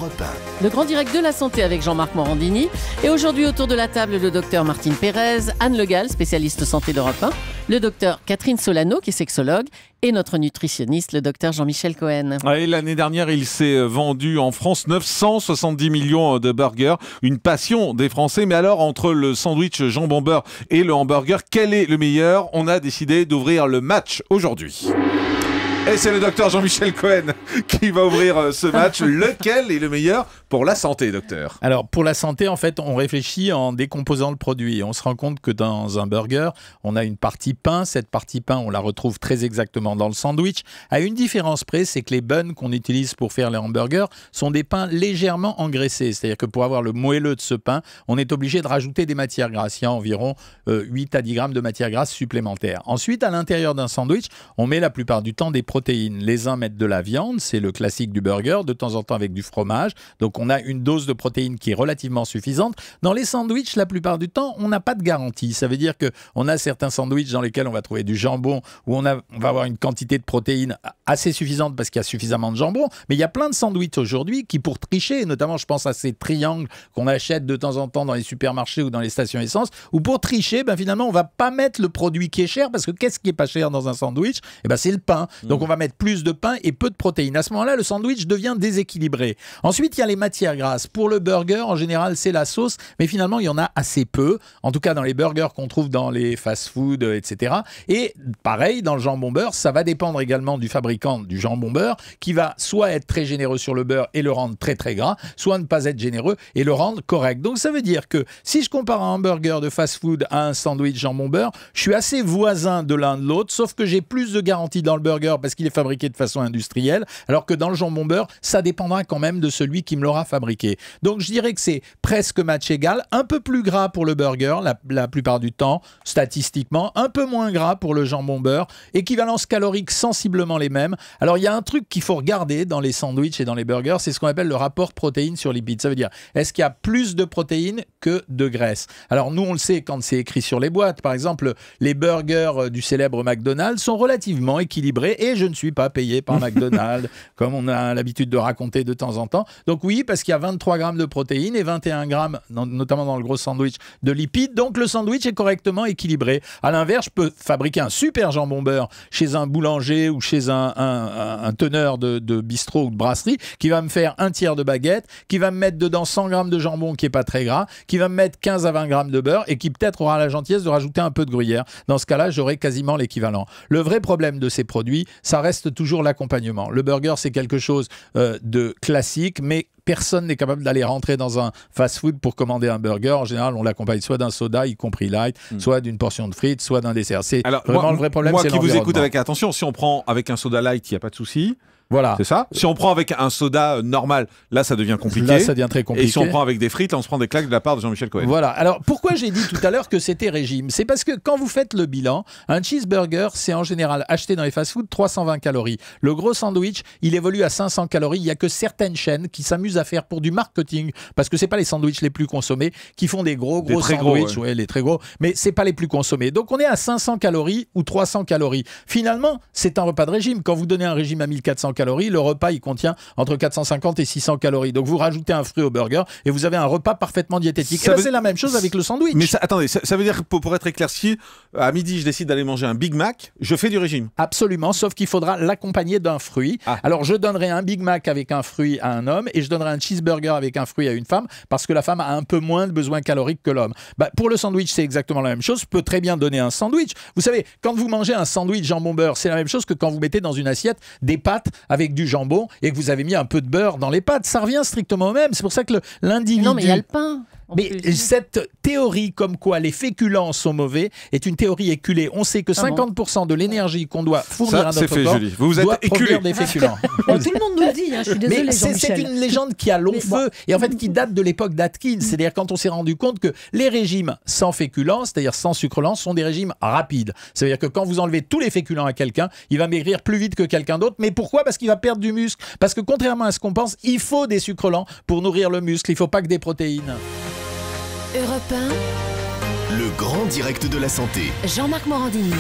Europe 1. Le grand direct de la santé avec Jean-Marc Morandini. Et aujourd'hui, autour de la table, le docteur Martine Pérez, Anne Le Gall, spécialiste santé d'Europe 1, le docteur Catherine Solano, qui est sexologue, et notre nutritionniste, le docteur Jean-Michel Cohen. L'année dernière, il s'est vendu en France 970 millions de burgers. Une passion des Français. Mais alors, entre le sandwich jambon-beurre et le hamburger, quel est le meilleur? On a décidé d'ouvrir le match aujourd'hui. Et c'est le docteur Jean-Michel Cohen qui va ouvrir ce match. Lequel est le meilleur pour la santé, docteur? Alors, pour la santé, en fait, on réfléchit en décomposant le produit. On se rend compte que dans un burger, on a une partie pain. Cette partie pain, on la retrouve très exactement dans le sandwich. À une différence près, c'est que les buns qu'on utilise pour faire les hamburgers sont des pains légèrement engraissés. C'est-à-dire que pour avoir le moelleux de ce pain, on est obligé de rajouter des matières grasses. Il y a environ 8 à 10 grammes de matières grasses supplémentaires. Ensuite, à l'intérieur d'un sandwich, on met la plupart du temps des protéines. Les uns mettent de la viande, c'est le classique du burger, de temps en temps avec du fromage. Donc on a une dose de protéines qui est relativement suffisante. Dans les sandwichs, la plupart du temps, on n'a pas de garantie. Ça veut dire qu'on a certains sandwichs dans lesquels on va trouver du jambon, où on va avoir une quantité de protéines assez suffisante parce qu'il y a suffisamment de jambon. Mais il y a plein de sandwichs aujourd'hui qui, pour tricher, notamment je pense à ces triangles qu'on achète de temps en temps dans les supermarchés ou dans les stations essence, où pour tricher, finalement, on ne va pas mettre le produit qui est cher, parce que qu'est-ce qui est pas cher dans un sandwich? C'est le pain. Donc on va mettre plus de pain et peu de protéines. À ce moment-là, le sandwich devient déséquilibré. Ensuite, il y a les matières grasses. Pour le burger, en général, c'est la sauce, mais finalement, il y en a assez peu. En tout cas, dans les burgers qu'on trouve dans les fast-food, etc. Et pareil, dans le jambon-beurre, ça va dépendre également du fabricant du jambon-beurre, qui va soit être très généreux sur le beurre et le rendre très très gras, soit ne pas être généreux et le rendre correct. Donc ça veut dire que si je compare un hamburger de fast-food à un sandwich jambon-beurre, je suis assez voisin de l'un de l'autre, sauf que j'ai plus de garantie dans le burger parce qu'il est fabriqué de façon industrielle, alors que dans le jambon-beurre, ça dépendra quand même de celui qui me l'aura fabriqué. Donc je dirais que c'est presque match égal, un peu plus gras pour le burger la plupart du temps, statistiquement, un peu moins gras pour le jambon-beurre, équivalence calorique sensiblement les mêmes. Alors il y a un truc qu'il faut regarder dans les sandwichs et dans les burgers, c'est ce qu'on appelle le rapport protéines sur lipides. Ça veut dire, est-ce qu'il y a plus de protéines que de graisse? Alors nous on le sait quand c'est écrit sur les boîtes. Par exemple, les burgers du célèbre McDonald's sont relativement équilibrés et je ne suis pas payé par McDonald's, comme on a l'habitude de raconter de temps en temps. Donc oui, parce qu'il y a 23 grammes de protéines et 21 grammes, notamment dans le gros sandwich, de lipides. Donc le sandwich est correctement équilibré. À l'inverse, je peux fabriquer un super jambon beurre chez un boulanger ou chez un teneur de bistrot ou de brasserie qui va me faire un tiers de baguette, qui va me mettre dedans 100 grammes de jambon qui n'est pas très gras, qui va me mettre 15 à 20 grammes de beurre et qui peut-être aura la gentillesse de rajouter un peu de gruyère. Dans ce cas-là, j'aurai quasiment l'équivalent. Le vrai problème de ces produits, ça reste toujours l'accompagnement. Le burger, c'est quelque chose de classique, mais personne n'est capable d'aller rentrer dans un fast-food pour commander un burger. En général, on l'accompagne soit d'un soda, y compris light, soit d'une portion de frites, soit d'un dessert. C'est vraiment le vrai problème. Moi qui vous écoute avec attention, si on prend avec un soda light, il n'y a pas de souci. Voilà. C'est ça. Si on prend avec un soda normal, là, ça devient compliqué. Là, ça devient très compliqué. Et si on prend avec des frites, là, on se prend des claques de la part de Jean-Michel Cohen. Voilà. Alors, pourquoi j'ai dit tout à l'heure que c'était régime? C'est parce que quand vous faites le bilan, un cheeseburger, c'est en général acheté dans les fast-foods 320 calories. Le gros sandwich, il évolue à 500 calories. Il n'y a que certaines chaînes qui s'amusent à faire pour du marketing, parce que c'est pas les sandwichs les plus consommés, qui font des gros sandwichs, ouais, les très gros, mais c'est pas les plus consommés. Donc, on est à 500 calories ou 300 calories. Finalement, c'est un repas de régime. Quand vous donnez un régime à 1400 calories, le repas, il contient entre 450 et 600 calories. Donc vous rajoutez un fruit au burger et vous avez un repas parfaitement diététique. C'est la même chose avec le sandwich. Mais attendez, ça veut dire que pour être éclairci, à midi, je décide d'aller manger un Big Mac, je fais du régime. Absolument, sauf qu'il faudra l'accompagner d'un fruit. Alors je donnerai un Big Mac avec un fruit à un homme et je donnerai un cheeseburger avec un fruit à une femme parce que la femme a un peu moins de besoins caloriques que l'homme. Pour le sandwich, c'est exactement la même chose. Je peux très bien donner un sandwich. Vous savez, quand vous mangez un sandwich jambon-beurre, c'est la même chose que quand vous mettez dans une assiette des pâtes avec du jambon et que vous avez mis un peu de beurre dans les pâtes. Ça revient strictement au même. C'est pour ça que l'individu... Non, mais il y a le pain. Mais cette théorie comme quoi les féculents sont mauvais est une théorie éculée. On sait que 50% de l'énergie qu'on doit fournir à notre corps doit provenir des féculents. Tout le monde nous le dit, je suis désolée. Mais c'est une légende qui a long feu et en fait qui date de l'époque d'Atkins. C'est-à-dire quand on s'est rendu compte que les régimes sans féculents, c'est-à-dire sans sucre lent, sont des régimes rapides. C'est-à-dire que quand vous enlevez tous les féculents à quelqu'un, il va maigrir plus vite que quelqu'un d'autre. Mais pourquoi? Parce qu'il va perdre du muscle. Parce que contrairement à ce qu'on pense, il faut des sucres lents pour nourrir le muscle. Il ne faut pas que des protéines. Europe 1, le grand direct de la santé. Jean-Marc Morandini.